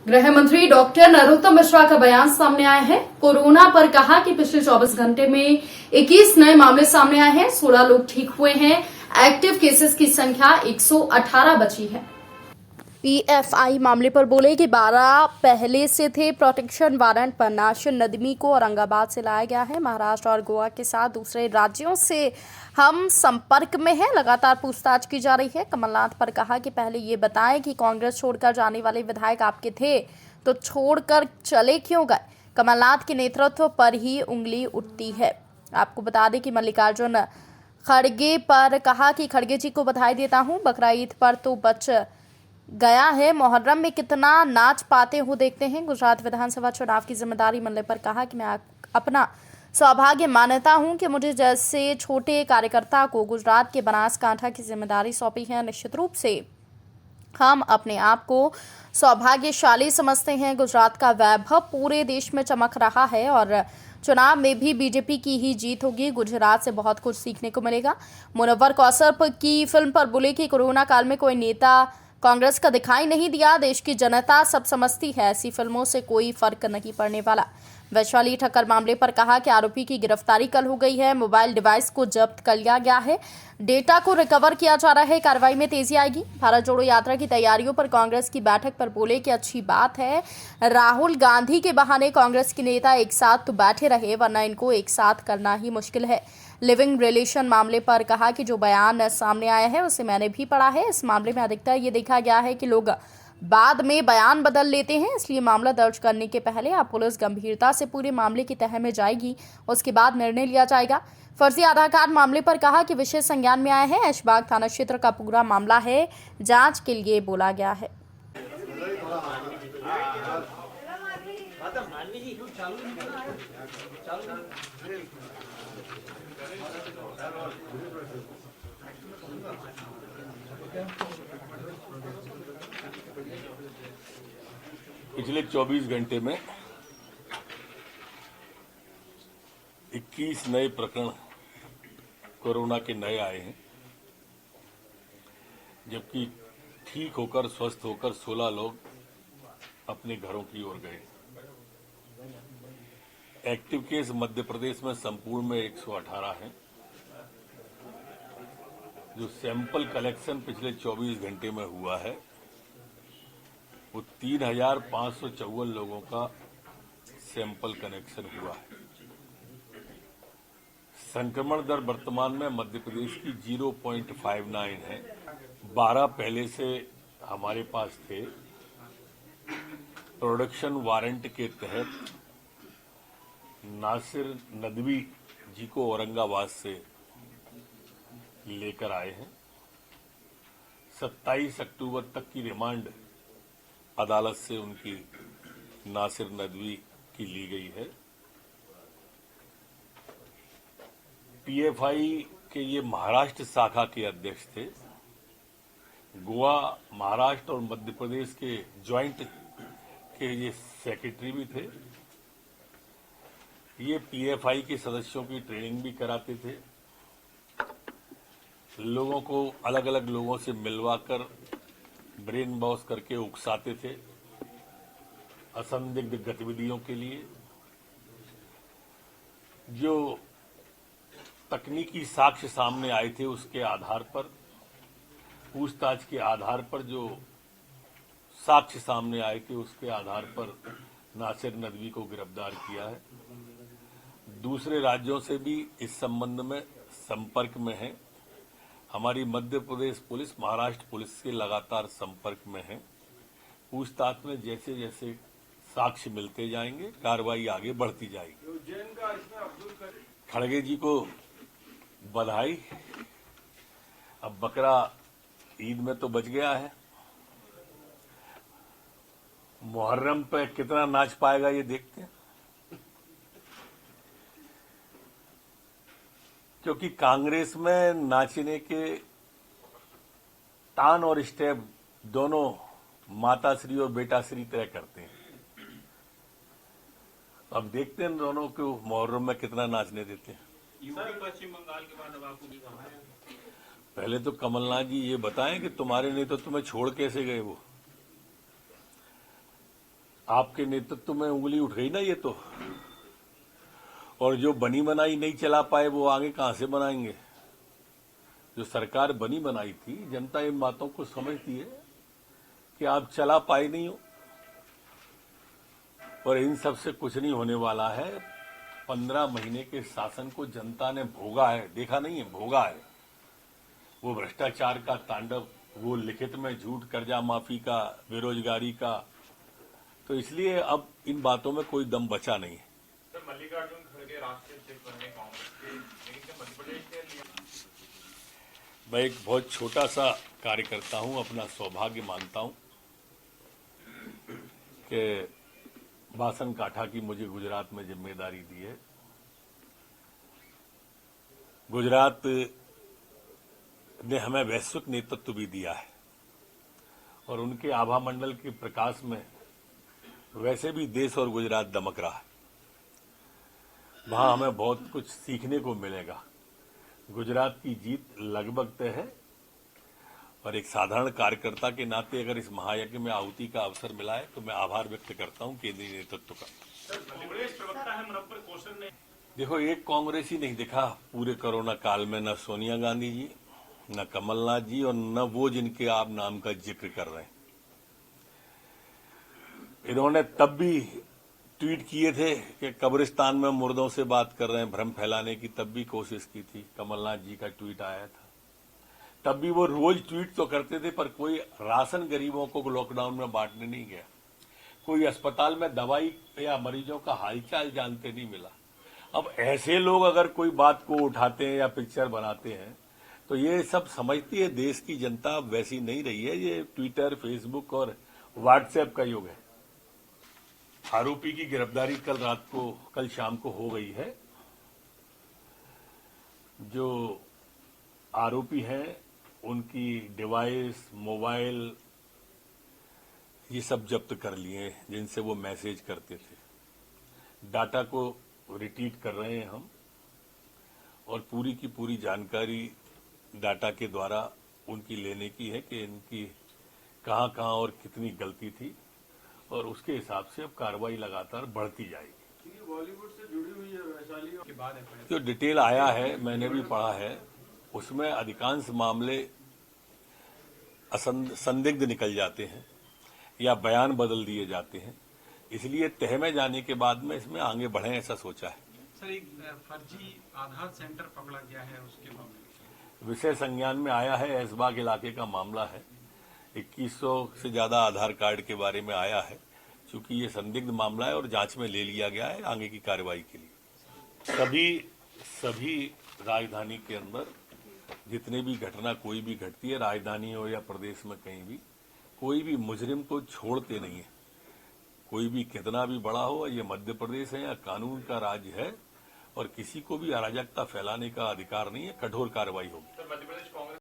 गृह मंत्री डॉक्टर नरोत्तम मिश्रा का बयान सामने आया है। कोरोना पर कहा कि पिछले 24 घंटे में 21 नए मामले सामने आए हैं, 16 लोग ठीक हुए हैं। एक्टिव केसेस की संख्या 118 बची है। पीएफआई मामले पर बोले कि 12 पहले से थे। प्रोटेक्शन वारंट पर नासिर नदवी को औरंगाबाद से लाया गया है। महाराष्ट्र और गोवा के साथ दूसरे राज्यों से हम संपर्क में हैं। लगातार पूछताछ की जा रही है। कमलनाथ पर कहा कि पहले ये बताएं कि कांग्रेस छोड़कर जाने वाले विधायक आपके थे तो छोड़कर चले क्यों गए। कमलनाथ के नेतृत्व पर ही उंगली उठती है। आपको बता दें कि मल्लिकार्जुन खड़गे पर कहा कि खड़गे जी को बधाई देता हूं, बकरा ईद पर तो बच गया है, मुहर्रम में कितना नाच पाते हो देखते हैं। गुजरात विधानसभा चुनाव की जिम्मेदारी मिलने पर कहा कि मैं अपना सौभाग्य मानता हूं कि मुझे जैसे छोटे कार्यकर्ता को गुजरात के बनासकांठा की जिम्मेदारी सौंपी है। निश्चित रूप से हम अपने आप को सौभाग्यशाली समझते हैं। गुजरात का वैभव पूरे देश में चमक रहा है और चुनाव में भी बीजेपी की ही जीत होगी। गुजरात से बहुत कुछ सीखने को मिलेगा। मुनव्वर कौसर की फिल्म पर बोले कि कोरोना काल में कोई नेता कांग्रेस का दिखाई नहीं दिया। देश की जनता सब समझती है, ऐसी फिल्मों से कोई फर्क नहीं पड़ने वाला। वैशाली ठक्कर मामले पर कहा कि आरोपी की गिरफ्तारी कल हो गई है। मोबाइल डिवाइस को जब्त कर लिया गया है। डेटा को रिकवर किया जा रहा है। कार्रवाई में तेजी आएगी। भारत जोड़ो यात्रा की तैयारियों पर कांग्रेस की बैठक पर बोले कि अच्छी बात है, राहुल गांधी के बहाने कांग्रेस के नेता एक साथ तो बैठे रहे, वरना इनको एक साथ करना ही मुश्किल है। लिविंग रिलेशन मामले पर कहा कि जो बयान सामने आया है उसे मैंने भी पढ़ा है। इस मामले में अधिकतर ये देखा गया है कि लोग बाद में बयान बदल लेते हैं, इसलिए मामला दर्ज करने के पहले अब पुलिस गंभीरता से पूरे मामले की तह में जाएगी, उसके बाद निर्णय लिया जाएगा। फर्जी आधार कार्ड मामले पर कहा कि विषय संज्ञान में आया है। ऐशबाग थाना क्षेत्र का पूरा मामला है, जांच के लिए बोला गया है। पिछले 24 घंटे में 21 नए प्रकरण कोरोना के नए आए हैं, जबकि ठीक होकर स्वस्थ होकर 16 लोग अपने घरों की ओर गए। एक्टिव केस मध्य प्रदेश में संपूर्ण में 118 हैं। जो सैंपल कलेक्शन पिछले 24 घंटे में हुआ है वो 3,554 लोगों का सैंपल कनेक्शन हुआ है। संक्रमण दर वर्तमान में मध्य प्रदेश की 0.59 है। 12 पहले से हमारे पास थे। प्रोडक्शन वारंट के तहत नासिर नदवी जी को औरंगाबाद से लेकर आए हैं। 27 अक्टूबर तक की रिमांड अदालत से उनकी नासिर नदवी की ली गई है। पीएफआई के ये महाराष्ट्र शाखा के अध्यक्ष थे। गोवा, महाराष्ट्र और मध्य प्रदेश के ज्वाइंट के ये सेक्रेटरी भी थे। ये पीएफआई के सदस्यों की ट्रेनिंग भी कराते थे। लोगों को अलग अलग लोगों से मिलवाकर ब्रेन वॉश करके उकसाते थे असंदिग्ध गतिविधियों के लिए। जो तकनीकी साक्ष्य सामने आए थे उसके आधार पर, पूछताछ के आधार पर जो साक्ष्य सामने आए थे उसके आधार पर नासिर नदवी को गिरफ्तार किया है। दूसरे राज्यों से भी इस संबंध में संपर्क में है। हमारी मध्य प्रदेश पुलिस, महाराष्ट्र पुलिस से लगातार संपर्क में है। पूछताछ में जैसे जैसे साक्ष्य मिलते जाएंगे कार्रवाई आगे बढ़ती जाएगी। खड़गे जी को बधाई। अब बकरा ईद में तो बच गया है, मुहर्रम पे कितना नाच पाएगा ये देखते हैं। क्योंकि कांग्रेस में नाचने के तान और स्टेप दोनों माताश्री और बेटाश्री तय करते हैं। अब देखते हैं दोनों को मुहर्रम में कितना नाचने देते हैं। पश्चिम बंगाल के बाद अब आपको भी कहा है। पहले तो कमलनाथ जी ये बताएं कि तुम्हारे नहीं तो तुम्हें छोड़ कैसे गए वो। आपके नेतृत्व में उंगली उठ गई ना ये तो। और जो बनी बनाई नहीं चला पाए वो आगे कहां से बनाएंगे। जो सरकार बनी बनाई थी, जनता इन बातों को समझती है कि आप चला पाए नहीं हो। और इन सब से कुछ नहीं होने वाला है। 15 महीने के शासन को जनता ने भोगा है, देखा नहीं है, भोगा है। वो भ्रष्टाचार का तांडव, वो लिखित में झूठ, कर्जा माफी का, बेरोजगारी का। तो इसलिए अब इन बातों में कोई दम बचा नहीं है। सर, मल्लिकार्जुन खड़गे राष्ट्रीय अध्यक्ष बने कांग्रेस के, लेकिन क्या मध्य प्रदेश के लिए? मैं एक बहुत छोटा सा कार्यकर्ता हूं, अपना सौभाग्य मानता हूं कि बासन काठा की मुझे गुजरात में जिम्मेदारी दी है। गुजरात ने हमें वैश्विक नेतृत्व भी दिया है और उनके आभा मंडल के प्रकाश में वैसे भी देश और गुजरात दमक रहा है। वहां हमें बहुत कुछ सीखने को मिलेगा। गुजरात की जीत लगभग तय है और एक साधारण कार्यकर्ता के नाते अगर इस महायज्ञ में आहुति का अवसर मिला है तो मैं आभार व्यक्त करता हूं केंद्रीय नेतृत्व का। सर, कांग्रेस प्रवक्ता है मुनव्वर कौशल ने। देखो, एक कांग्रेस ही नहीं दिखा पूरे कोरोना काल में, न सोनिया गांधी जी, न कमलनाथ जी और न वो जिनके आप नाम का जिक्र कर रहे हैं। इन्होंने तब भी ट्वीट किए थे कि कब्रिस्तान में मुर्दों से बात कर रहे हैं, भ्रम फैलाने की तब भी कोशिश की थी। कमलनाथ जी का ट्वीट आया था, तब भी वो रोज ट्वीट तो करते थे पर कोई राशन गरीबों को लॉकडाउन में बांटने नहीं गया। कोई अस्पताल में दवाई या मरीजों का हालचाल जानते नहीं मिला। अब ऐसे लोग अगर कोई बात को उठाते हैं या पिक्चर बनाते हैं तो ये सब समझती है देश की जनता वैसी नहीं रही है। ये ट्विटर, फेसबुक और व्हाट्सएप का युग है। आरोपी की गिरफ्तारी कल शाम को हो गई है। जो आरोपी हैं उनकी डिवाइस, मोबाइल, ये सब जब्त कर लिए जिनसे वो मैसेज करते थे। डाटा को रिट्रीव कर रहे हैं हम और पूरी की पूरी जानकारी डाटा के द्वारा उनकी लेने की है कि इनकी कहां कहां और कितनी गलती थी और उसके हिसाब से अब कार्रवाई लगातार बढ़ती जाएगी। बॉलीवुड से जुड़ी हुई है वैशाली के बाद है। जो डिटेल आया है, मैंने भी पढ़ा है, उसमें अधिकांश मामले संदिग्ध निकल जाते हैं या बयान बदल दिए जाते हैं। इसलिए तह में जाने के बाद में इसमें आगे बढ़े ऐसा सोचा है। सर, एक फर्जी आधार सेंटर पकड़ा गया है, उसके मामले विषय संज्ञान में आया है। ऐशबाग इलाके का मामला है। 2100 से ज्यादा आधार कार्ड के बारे में आया है। चूंकि ये संदिग्ध मामला है और जांच में ले लिया गया है आगे की कार्रवाई के लिए। सभी राजधानी के अंदर जितने भी घटना कोई भी घटती है, राजधानी हो या प्रदेश में कहीं भी, कोई भी मुजरिम को छोड़ते नहीं है। कोई भी कितना भी बड़ा हो, ये मध्य प्रदेश है या कानून का राज्य है और किसी को भी अराजकता फैलाने का अधिकार नहीं है। कठोर कार्रवाई होगी। सर, मध्य प्रदेश